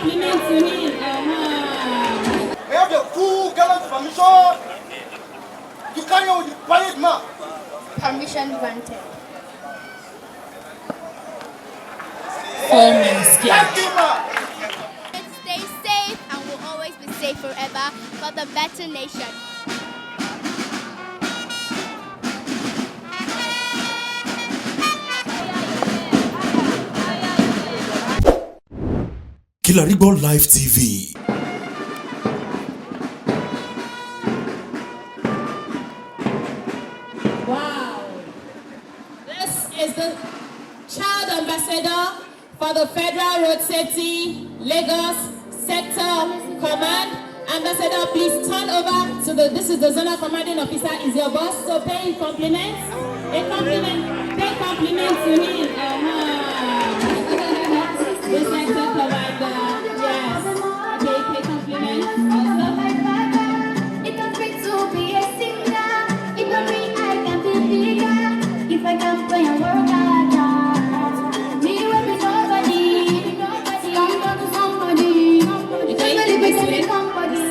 compliment to him. I have the full gallant permission to carry on with the parade march. Permission granted. Thank you, ma. Stay safe and will always be safe forever for the better nation. Kilarigbo Live TV. Wow. This is the child ambassador for the Federal Road Safety Lagos Sector Command. Ambassador, please turn over to this is the Zonal Commanding Officer, is your boss, so pay compliments. Pay compliments to him. The sector commander, yes. Pay compliments also. It don't fit to be a singer. It don't mean I can be bigger. If I can play and work hard, me will be somebody. Somebody to somebody. Because I live in somebody.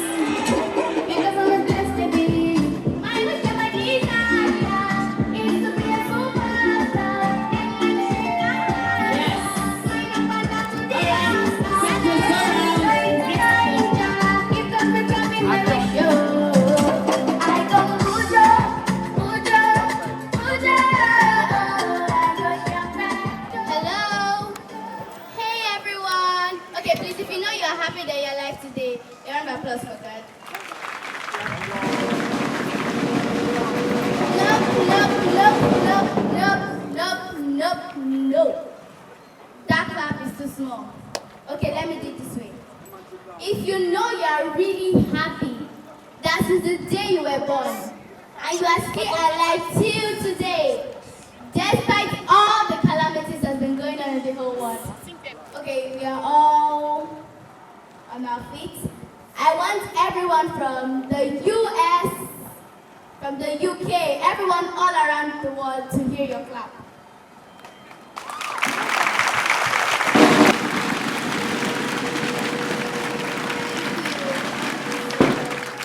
Because I'm a blessed to be. My wish and my desire is to be a superstar. Yes. Hello. Hey everyone. Okay, please, if you know you are happy that you're alive today, a round of applause for that. No. That clap is too small. Okay, let me do it this way. If you know you are really happy, that is the day you were born, and you are still alive till today, despite all the calamities that's been going on in the whole world. Okay, we are all on our feet. I want everyone from the US, from the UK, everyone all around the world to hear your clap.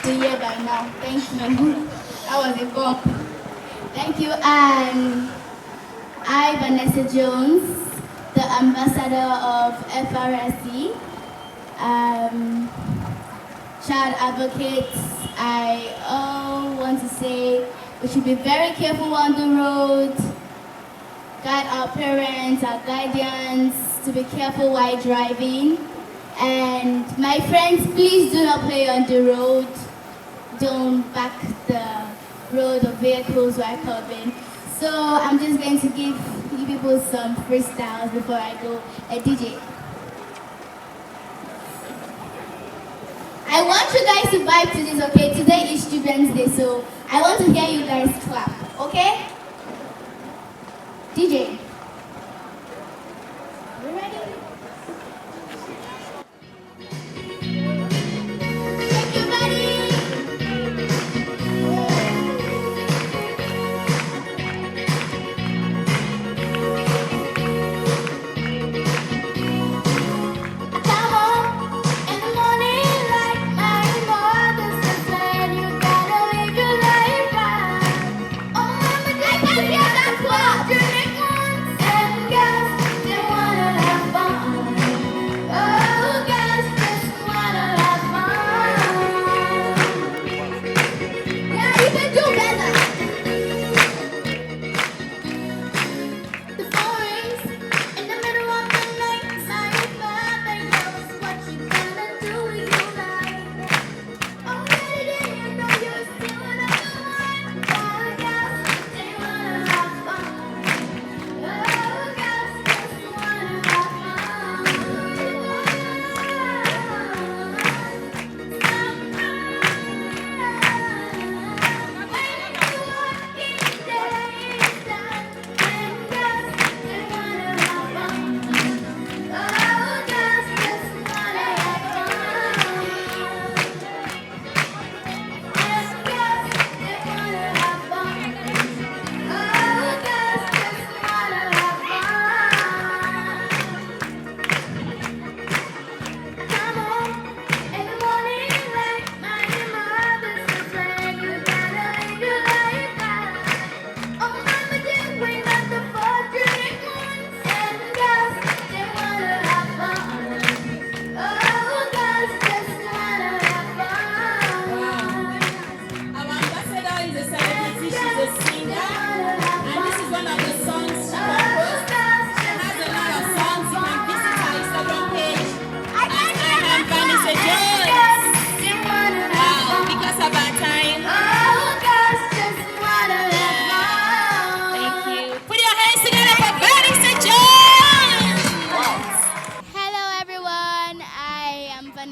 Here by now. Thank you. That was a bump. Thank you. And I, Vanessa Jones, the ambassador of Frsc, child advocates, I want to say we should be very careful on the road, guide our parents, our guardians to be careful while driving. And my friends, please do not play on the road. Don't back the road of vehicles while coming. So I'm just going to give you people some freestyles before I go a DJ. I want you guys to vibe to this, okay? Today is Children's Day, so I want to hear you guys clap, okay? DJ. You ready? One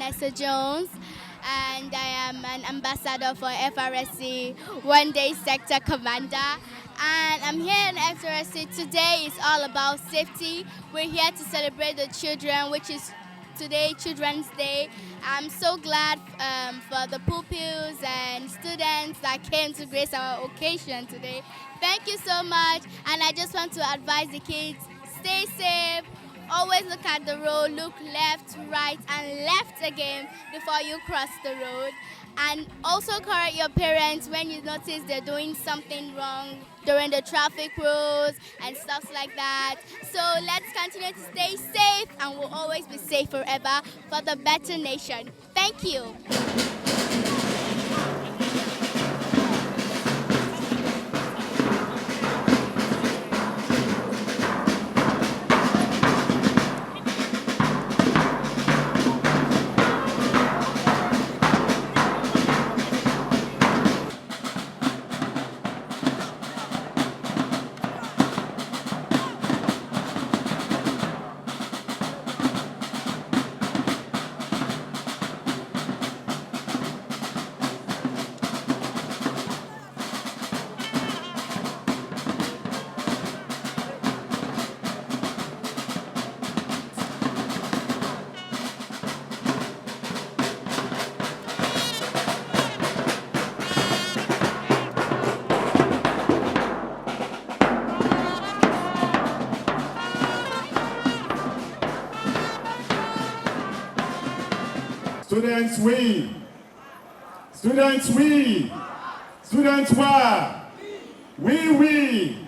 Vanessa Jones, and I am an ambassador for FRSC, One Day Sector Commander. And I'm here in FRSC. Today is all about safety. We're here to celebrate the children, which is today, Children's Day. I'm so glad for the pupils and students that came to grace our occasion today. Thank you so much. And I just want to advise the kids, stay safe. Always look at the road, look left, right, and left again before you cross the road. And also correct your parents when you notice they're doing something wrong during the traffic rules and stuff like that. So let's continue to stay safe, and we'll always be safe forever for the better nation. Thank you. Students, we. Students, we. Students, were. We.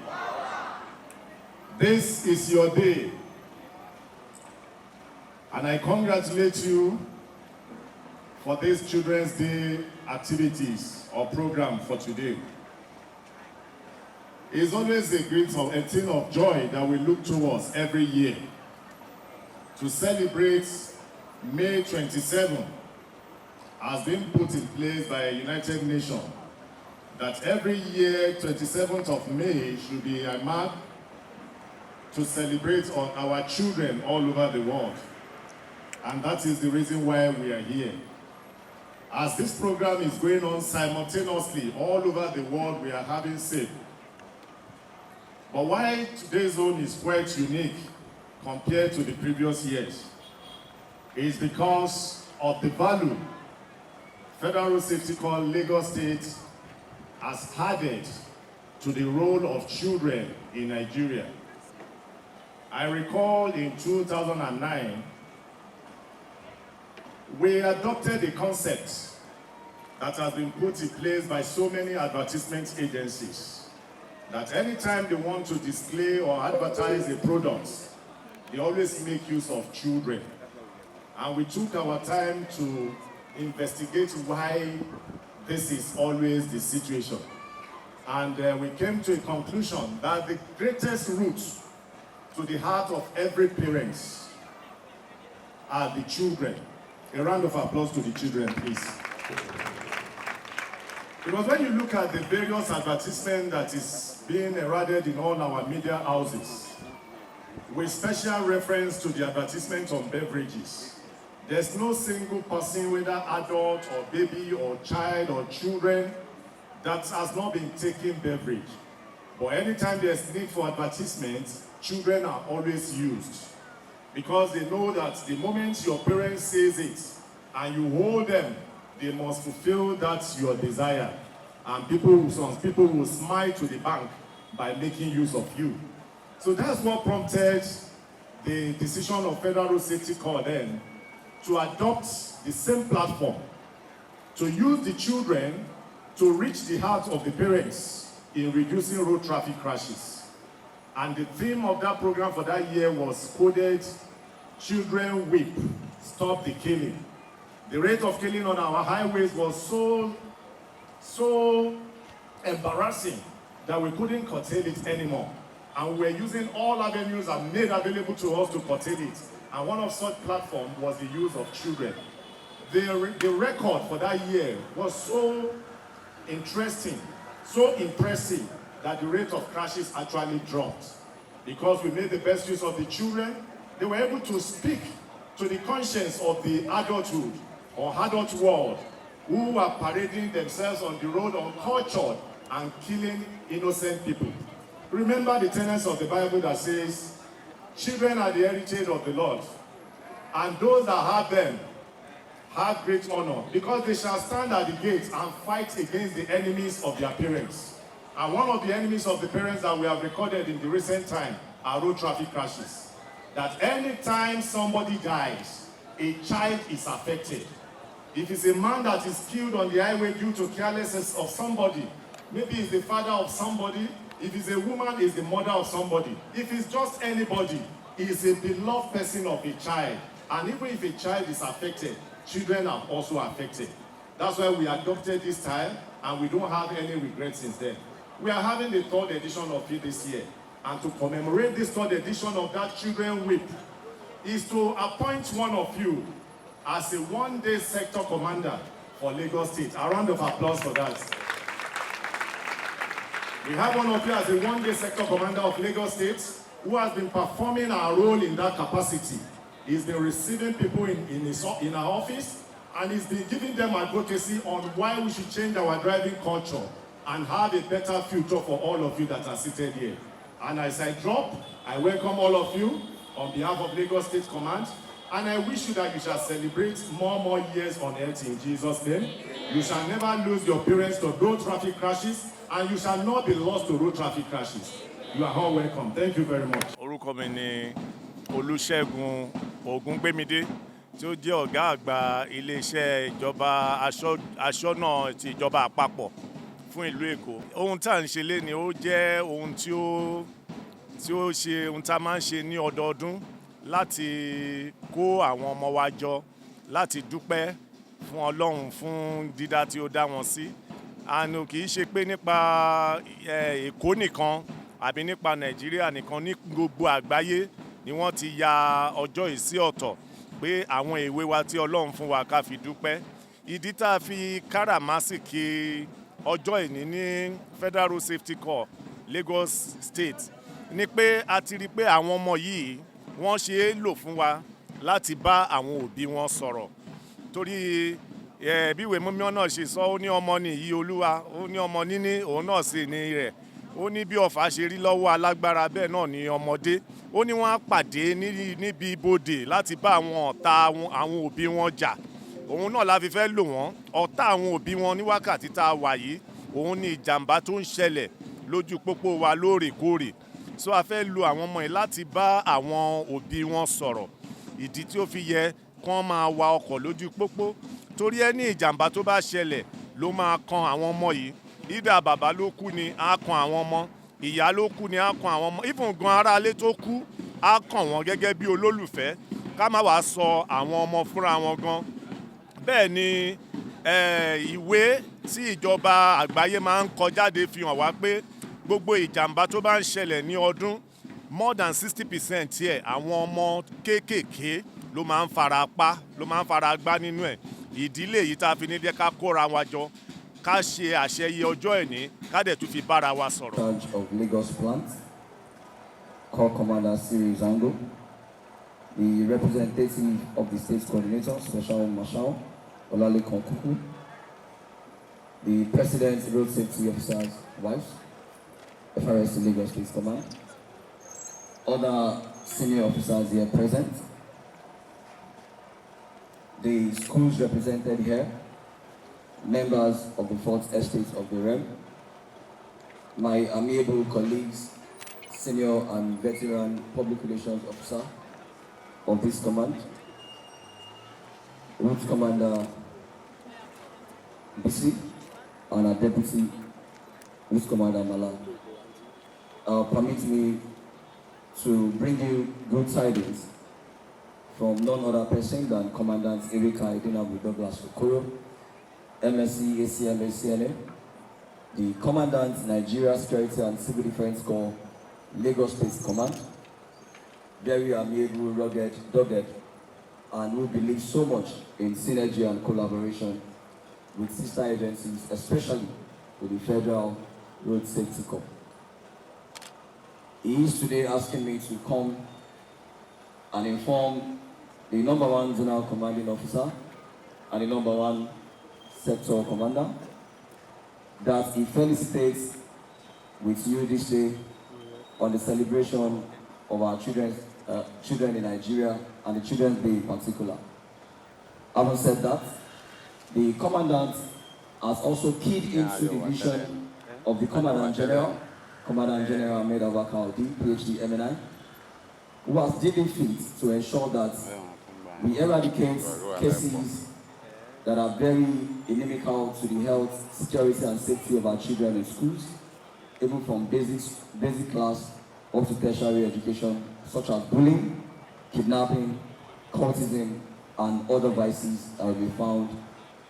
This is your day. And I congratulate you for this Children's Day activities or program for today. It's always a thing of joy that we look towards every year to celebrate May 27 has been put in place by United Nations that every year 27th of May should be a mark to celebrate on our children all over the world. And that is the reason why we are here. As this program is going on simultaneously all over the world, we are having safe. But why today's zone is quite unique compared to the previous years is because of the value Federal Safety Corps Lagos State has added to the role of children in Nigeria. I recall in 2009, we adopted a concept that has been put in place by so many advertisement agencies that anytime they want to display or advertise a product, they always make use of children. And we took our time to investigate why this is always the situation. And we came to a conclusion that the greatest root to the heart of every parent are the children. A round of applause to the children, please. Because when you look at the various advertisements that is being heralded in all our media houses, with special reference to the advertisement on beverages, there's no single person, whether adult or baby or child or children, that has not been taking beverage. But anytime there's need for advertisement, children are always used. Because they know that the moment your parents says it and you hold them, they must fulfill that your desire. And some people will smile to the bank by making use of you. So that's what prompted the decision of Federal Safety Corps then to adopt the same platform, to use the children to reach the heart of the parents in reducing road traffic crashes. And the theme of that program for that year was coded, Children Weep, Stop the Killing. The rate of killing on our highways was so embarrassing that we couldn't curtail it anymore. And we were using all avenues that made available to us to curtail it. And one of such platforms was the use of children. The record for that year was so interesting, so impressive, that the rate of crashes actually dropped. Because we made the best use of the children, they were able to speak to the conscience of the adulthood or adult world who are parading themselves on the road uncultured and killing innocent people. Remember the tenets of the Bible that says, children are the heritage of the Lord, and those that have them have great honor, because they shall stand at the gates and fight against the enemies of their parents. And one of the enemies of the parents that we have recorded in the recent time are road traffic crashes. That anytime somebody dies, a child is affected. If it's a man that is killed on the highway due to carelessness of somebody, maybe it's the father of somebody. If it's a woman, it's the mother of somebody. If it's just anybody, it's a beloved person of a child. And even if a child is affected, children are also affected. That's why we adopted this style, and we don't have any regrets since then. We are having the 3rd edition of it this year. And to commemorate this 3rd edition of that Children Week is to appoint one of you as a one-day sector commander for Lagos State. A round of applause for that. We have one of you as a one-day sector commander of Lagos State who has been performing our role in that capacity. He's been receiving people in our office, and he's been giving them advocacy on why we should change our driving culture and have a better future for all of you that are seated here. And as I drop, I welcome all of you on behalf of Lagos State Command, and I wish you that you shall celebrate more years on earth in Jesus' name. You shall never lose your parents to road traffic crashes, and you shall not be lost to road traffic crashes. You are all welcome. Thank you very much. Orúkọ mi ni Olúṣẹ́gun Ògúngbémidé, tí ó jẹ́ ọ̀gá àgbà iléeṣẹ́ ìjọba aṣọ́nà ti ìjọba àpapọ̀ fún ìlú Èkó. Ohun tá à ń ṣe léni ó jẹ́ ohun tí ó ṣe ohun tá a máa ń ṣe ní ọdọọdún láti kó àwọn ọmọ wa jọ láti dúpẹ́ fún Ọlọ́run fún dídá tí ó dá wọn sí. Àánú kì í ṣe pé nípa Èkó nìkan àbí nípa Nàìjíríà nìkan, ní gbogbo àgbáyé ni wọ́n ti ya ọjọ́ yìí sí ọ̀tọ̀ pé àwọn èwe wa tí Ọlọ́run fún wa ká fi dúpẹ́. Ìdí tá a fi káràmásìkí ọjọ́ ìní ní Federal Road Safety Corps Lagos State ni pé a ti rí pé àwọn ọmọ yìí wọ́n ṣe é lò fún wa láti bá àwọn òbí wọn sọ̀rọ̀. Torí bí ìwé mímọ́ náà ṣe sọ, ó ní ọmọ ní ìyí Olúwa, ó ní ọmọ níní òun náà sì ní rẹ̀. Ó ní bí ọ̀fà ṣe rí lọ́wọ́ alágbára bẹ́ẹ̀ náà ní ọmọdé. Ó ní wọ́n á pàdé níbi ibodè láti bá àwọn ọ̀tá àwọn òbí wọn jà. Òun náà la fi fẹ́ lò wọ́n. Ọ̀tá àwọn òbí wọn ní wákàtí tá a wà yìí, òun ni ìjàmbá tó ń ṣẹlẹ̀ lójú pópó wa lóòrèkóòrè. So a fẹ́ lo àwọn ọmọ yìí láti bá àwọn òbí wọn sọ̀rọ̀. Ìdí tí ó fi yẹ kán máa wa ọkọ̀ lójú pópó. Torí ẹni ìjàmbá tó bá ṣẹlẹ̀ ló máa kan àwọn ọmọ yìí. Ìdá bàbá ló kú ni á kan àwọn ọmọ, ìyá ló kú ni á kan àwọn ọmọ, even gan aráalé tó kú á kàn wọ́n gẹ́gẹ́ bí olólùfẹ́, ká má wàá sọ àwọn ọmọ fúnra wọn gan. Bẹ́ẹ̀ ni ìwé tí ìjọba àgbáyé máa ń kọ jáde fi hàn wá pé gbogbo ìjàmbá tó bá ń ṣẹlẹ̀ ní ọdún, more than 60% ẹ̀ àwọn ọmọ kéékèèké ló máa ń fara pa, ló máa ń fara gbá nínú ẹ̀. Ìdílé yìí tá a fi ní jẹ́ ká kóra wa jọ, ká ṣe àṣeyẹ ọjọ́ ìní, ká dẹ̀ tún fi bára wa sọ̀rọ̀. Charge of Lagos plant, Corps Commander Siri Zango, the representative of the state coordinator, Special Marshal Olalekan Kuku, the President Road Safety Officers' wives, Frsc Lagos State Command, other senior officers here present, the schools represented here, members of the 4th Estate of the realm, my amiable colleagues, senior and veteran public relations officer of this command, Route Commander BC, and our Deputy Route Commander Malan. Permit me to bring you good tidings from none other person than Commandant Erika Idinabu Douglas Okoro, MSc ACMA CNA, the Commandant Nigeria Security and Civil Defense Corps, Lagos State Command, very amiable, rugged, dogged, and who believe so much in synergy and collaboration with sister agencies, especially with the Federal Road Safety Corps. He is today asking me to come and inform the #1 Zonal Commanding Officer and the number 1 sector commander, that he felicitates with you this day on the celebration of our children in Nigeria and the Children's Day in particular. Having said that, the commandant has also keyed into the vision of the Commandant General Ahmed Abakar-Odi, PhD MNI, who has deeply fit to ensure that we eradicate cases that are very inimical to the health, security, and safety of our children in schools, even from basic class up to tertiary education, such as bullying, kidnapping, cultism, and other vices that will be found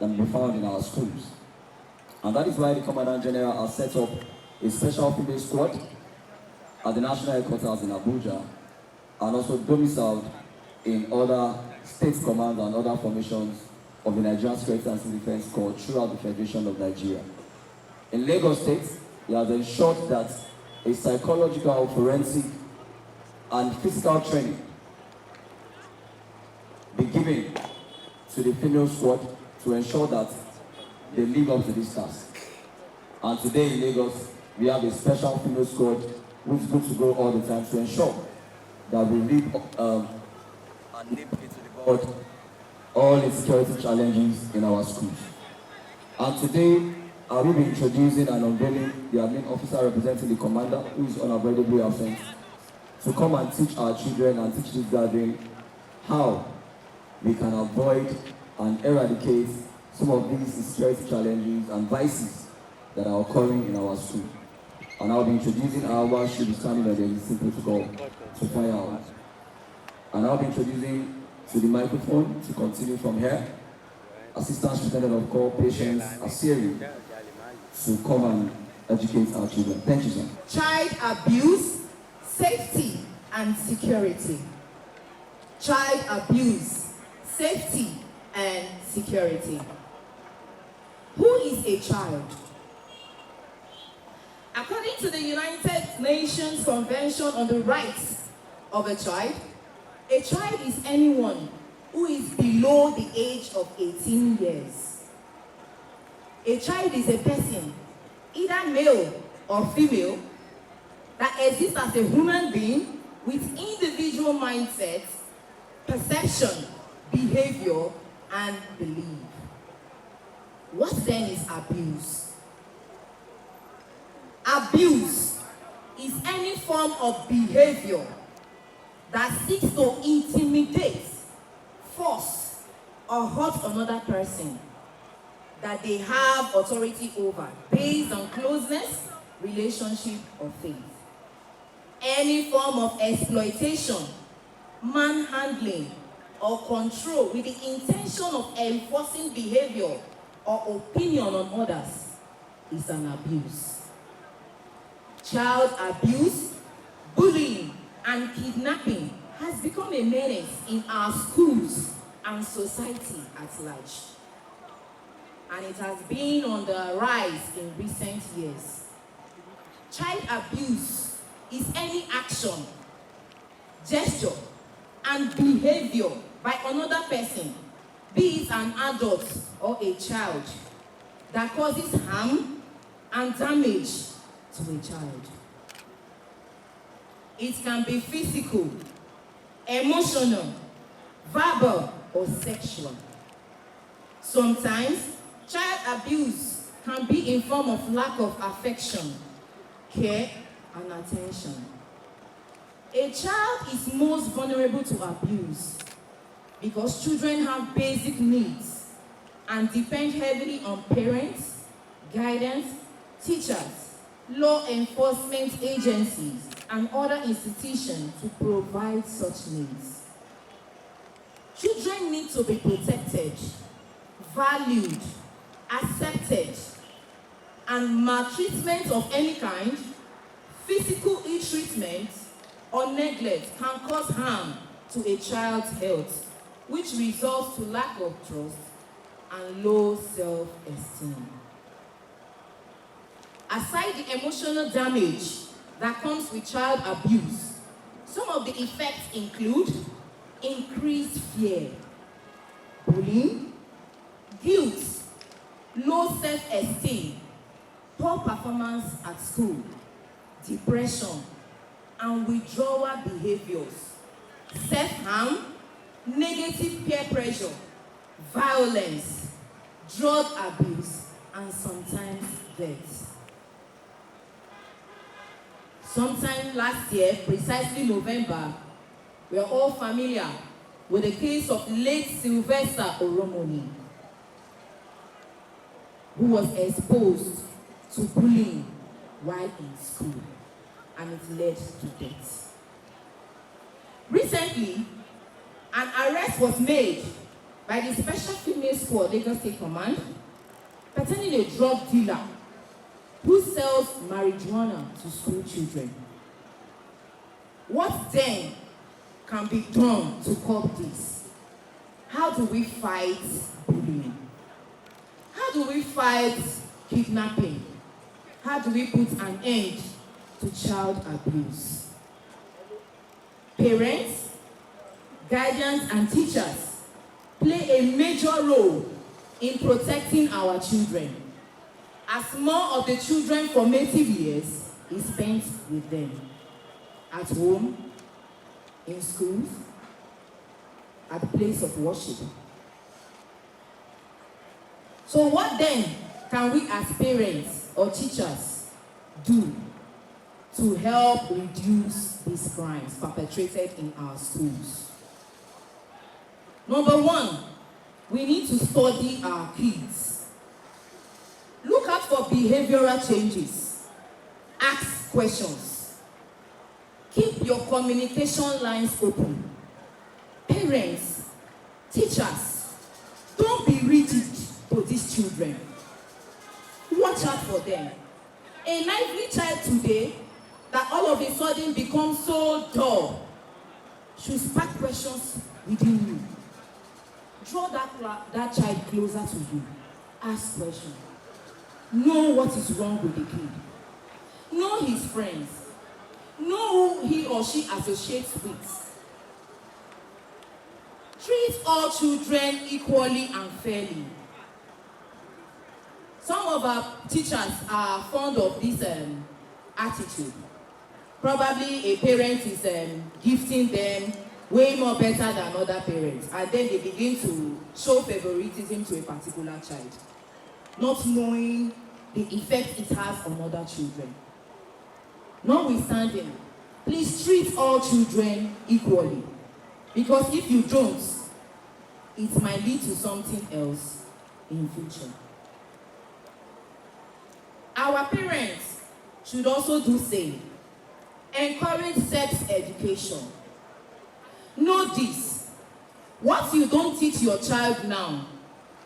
in our schools. And that is why the Commandant General has set up a special female squad at the National Headquarters in Abuja, and also domiciled in other state commands and other formations of the Nigerian Security and Civil Defense Corps throughout the Federation of Nigeria. In Lagos State, he has ensured that a psychological, forensic, and physical training be given to the female squad to ensure that they live up to this task. And today in Lagos, we have a special female squad who is good to go all the time to ensure that we live and nip into the bud all the security challenges in our schools. And today, I will be introducing and unveiling the admin officer representing the commander, who is unavoidably absent, to come and teach our children and teach this gathering how we can avoid and eradicate some of these security challenges and vices that are occurring in our school. And I'll be introducing our should be standing on the existing protocol to fire out. And I'll be introducing to the microphone to continue from here. Assistant Superintendent of Corps, Patience Asiri, to come and educate our children. Thank you, sir. Child abuse, safety, and security. Child abuse, safety, and security. Who is a child? According to the United Nations Convention on the Rights of a Child is anyone who is below the age of 18 years. A child is a person, either male or female, that exists as a human being with individual mindset, perception, behavior, and belief. What then is abuse? Abuse is any form of behavior that seeks to intimidate, force, or hurt another person that they have authority over based on closeness, relationship, or faith. Any form of exploitation, manhandling, or control with the intention of enforcing behavior or opinion on others is an abuse. Child abuse, bullying, and kidnapping has become a menace in our schools and society at large. And it has been on the rise in recent years. Child abuse is any action, gesture, and behavior by another person, be it an adult or a child, that causes harm and damage to a child. It can be physical, emotional, verbal, or sexual. Sometimes, child abuse can be in form of lack of affection, care, and attention. A child is most vulnerable to abuse because children have basic needs and depend heavily on parents, guidance, teachers, law enforcement agencies, and other institutions to provide such needs. Children need to be protected, valued, accepted, and maltreatment of any kind, physical ill-treatment, or neglect can cause harm to a child's health, which results to lack of trust and low self-esteem. Aside the emotional damage that comes with child abuse, some of the effects include increased fear, bullying, guilt, low self-esteem, poor performance at school, depression, and withdrawal behaviors, self-harm, negative peer pressure, violence, drug abuse, and sometimes death. Sometime last year, precisely November, we are all familiar with the case of late Sylvester Oromoni, who was exposed to bullying while in school, and it led to death. Recently, an arrest was made by the Special Female Squad Lagos State Command pertaining a drug dealer who sells marijuana to school children. What then can be done to curb this? How do we fight bullying? How do we fight kidnapping? How do we put an end to child abuse? Parents, guardians, and teachers play a major role in protecting our children, as more of the children's formative years is spent with them, at home, in schools, at the place of worship. So what then can we as parents or teachers do to help reduce these crimes perpetrated in our schools? Number one, we need to study our kids. Look out for behavioral changes. Ask questions. Keep your communication lines open. Parents, teachers, don't be rigid to these children. Watch out for them. A lively child today that all of a sudden becomes so dull should spark questions within you. Draw that child closer to you. Ask questions. Know what is wrong with the kid. Know his friends. Know who he or she associates with. Treat all children equally and fairly. Some of our teachers are fond of this attitude. Probably a parent is gifting them way more better than other parents, and then they begin to show favoritism to a particular child, not knowing the effect it has on other children. Notwithstanding, please treat all children equally, because if you don't, it might lead to something else in future. Our parents should also do the same. Encourage sex education. Know this: what you don't teach your child now,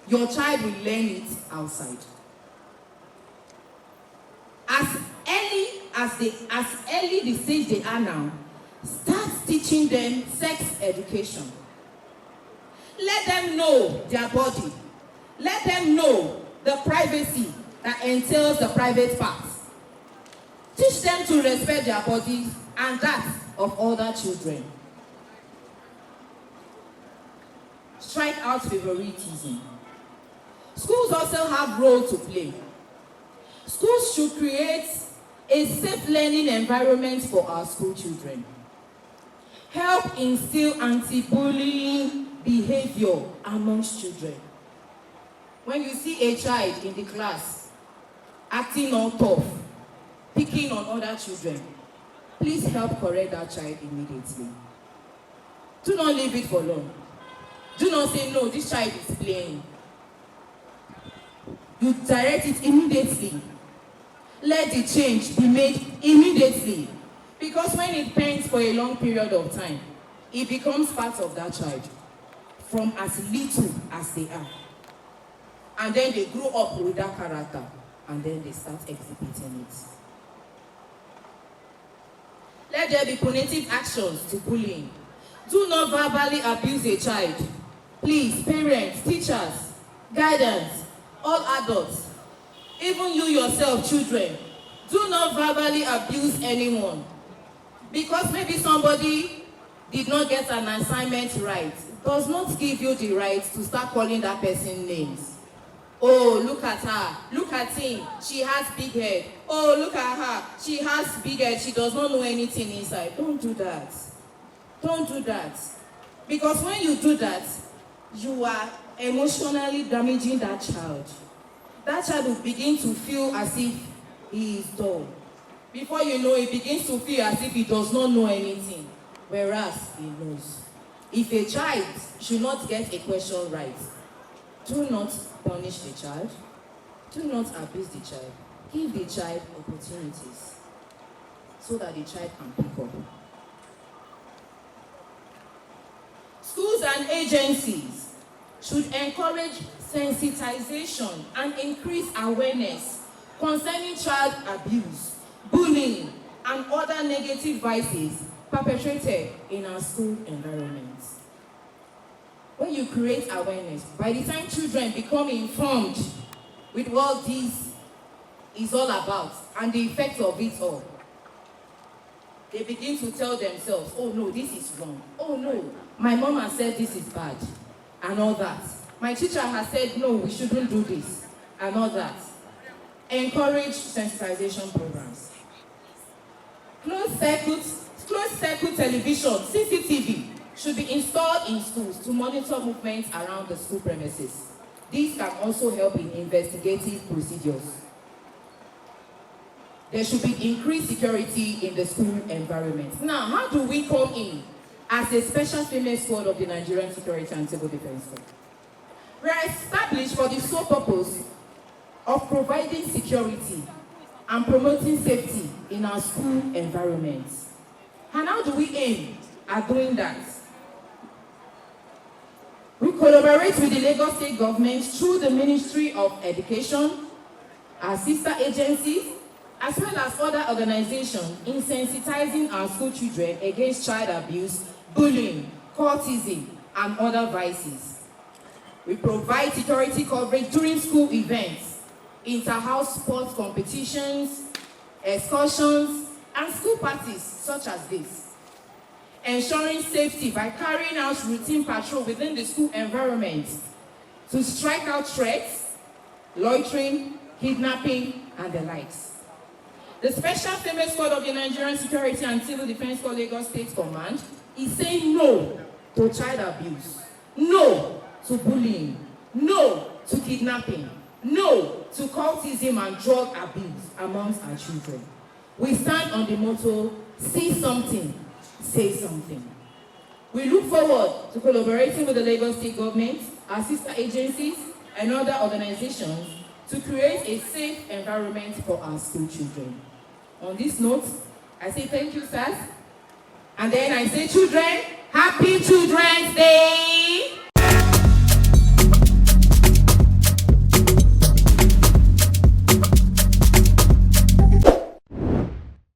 your child will learn it outside. As early the stage they are now, start teaching them sex education. Let them know their body. Let them know the privacy that entails the private parts. Teach them to respect their bodies and that of other children. Strike out favoritism. Schools also have a role to play. Schools should create a safe learning environment for our school children. Help instill anti-bullying behavior amongst children. When you see a child in the class acting all tough, picking on other children, please help correct that child immediately. Do not leave it for long. Do not say, no, this child is playing. You direct it immediately. Let the change be made immediately. Because when it pains for a long period of time, it becomes part of that child from as little as they are. And then they grow up with that character, and then they start exhibiting it. Let there be punitive actions to bullying. Do not verbally abuse a child. Please, parents, teachers, guidance, all adults, even you yourself, children, do not verbally abuse anyone. Because maybe somebody did not get an assignment right, does not give you the right to start calling that person names. Oh, look at her. Look at him. She has big head. Oh, look at her. She has big head. She does not know anything inside. Don't do that. Don't do that. Because when you do that, you are emotionally damaging that child. That child will begin to feel as if he is dull. Before you know, he begins to feel as if he does not know anything, whereas he knows. If a child should not get a question right, do not punish the child. Do not abuse the child. Give the child opportunities so that the child can pick up. Schools and agencies should encourage sensitization and increase awareness concerning child abuse, bullying, and other negative vices perpetrated in our school environments. When you create awareness, by the time children become informed with what this is all about and the effects of it all, they begin to tell themselves, oh no, this is wrong. Oh no, my mom has said this is bad, and all that. My teacher has said, no, we shouldn't do this, and all that. Encourage sensitization programs. Closed circuit television, CCTV, should be installed in schools to monitor movements around the school premises. These can also help in investigative procedures. There should be increased security in the school environment. Now, how do we come in as a special female squad of the Nigerian Security and Civil Defense Corps? We are established for the sole purpose of providing security and promoting safety in our school environments. And how do we aim at doing that? We collaborate with the Lagos State government through the Ministry of Education, our sister agencies, as well as other organizations in sensitizing our school children against child abuse, bullying, cultism, and other vices. We provide security coverage during school events, inter-house sports competitions, excursions, and school parties such as this. Ensuring safety by carrying out routine patrol within the school environment to strike out threats, loitering, kidnapping, and the likes. The Special Female Squad of the Nigerian Security and Civil Defense Corps Lagos State Command is saying no to child abuse, no to bullying, no to kidnapping, no to cultism and drug abuse amongst our children. We stand on the motto, see something, say something. We look forward to collaborating with the Lagos State government, our sister agencies, and other organizations to create a safe environment for our school children. On this note, I say thank you, sirs. And then I say, children, happy Children's Day!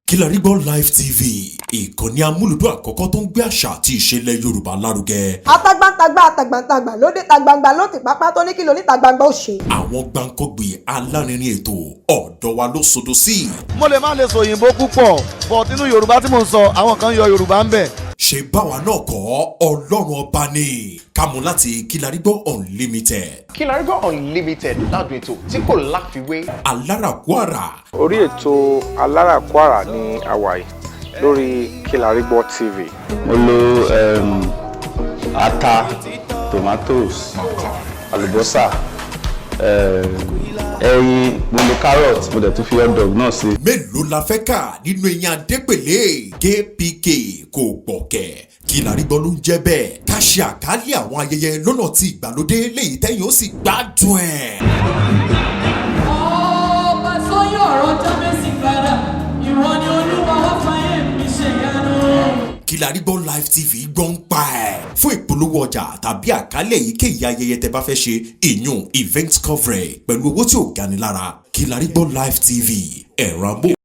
Kilarigbo Live TV, ìkànnì amúlùdún àkọ́kọ́ tó ń gbé àṣà àti ìṣẹ̀lẹ̀ Yorùbá lárugẹ. Atagbantagba lóde tagbangba ló ti pápá tó ní kí ló ní tagbangba ó ṣe. Àwọn gbàǹkọ́gbìn alárinrin ètò ọ̀dọ́ wa ló sodo sí. Mo lè má lè sọ òyìnbó púpọ̀, but nínú Yorùbá tí mo ń sọ, àwọn kan yọ Yorùbá ń bẹ̀. Ṣé báwa náà kọ́ Ọlọ́run ọba ni kámú láti Kilarigbo Unlimited. Kilarigbo Unlimited ládùn ètò tí kò láfiwé. Alárakúàrà. Orí ètò Alárakúàrà ní àwàyè lórí Kilarigbo TV. Mo lo ata, tomatoes, àlùbọ́sà, ẹyin, mo lo carrot, mo dẹ̀ tún fi hot dog náà sí. Mélòó la fẹ́ kà nínú eyín Adépèlé KPK kò gbọ̀kẹ̀. Kilarigbo ló ń jẹ́ bẹ́ẹ̀. Ká ṣe àkálẹ̀ àwọn ayẹyẹ lọ́nà tí ìgbàlódé léyìí tẹ́yìn ó sì gbádùn ẹ̀. Ọba sọ́yọ̀ ọ̀rọ̀ jábẹ́sì padà, ìwọ ni Olúwa wá fáyé mi ṣe yanu. Kilarigbo Live TV gbọ́n pa ẹ̀. Fún ìpolówó ọjà tàbí àkálẹ̀ èyíkéyìí ayẹyẹ tẹ́ bá fẹ́ ṣe ìyún event coverage pẹ̀lú owó tí ò gani lára. Kilarigbo Live TV ẹ̀rọ amóhùn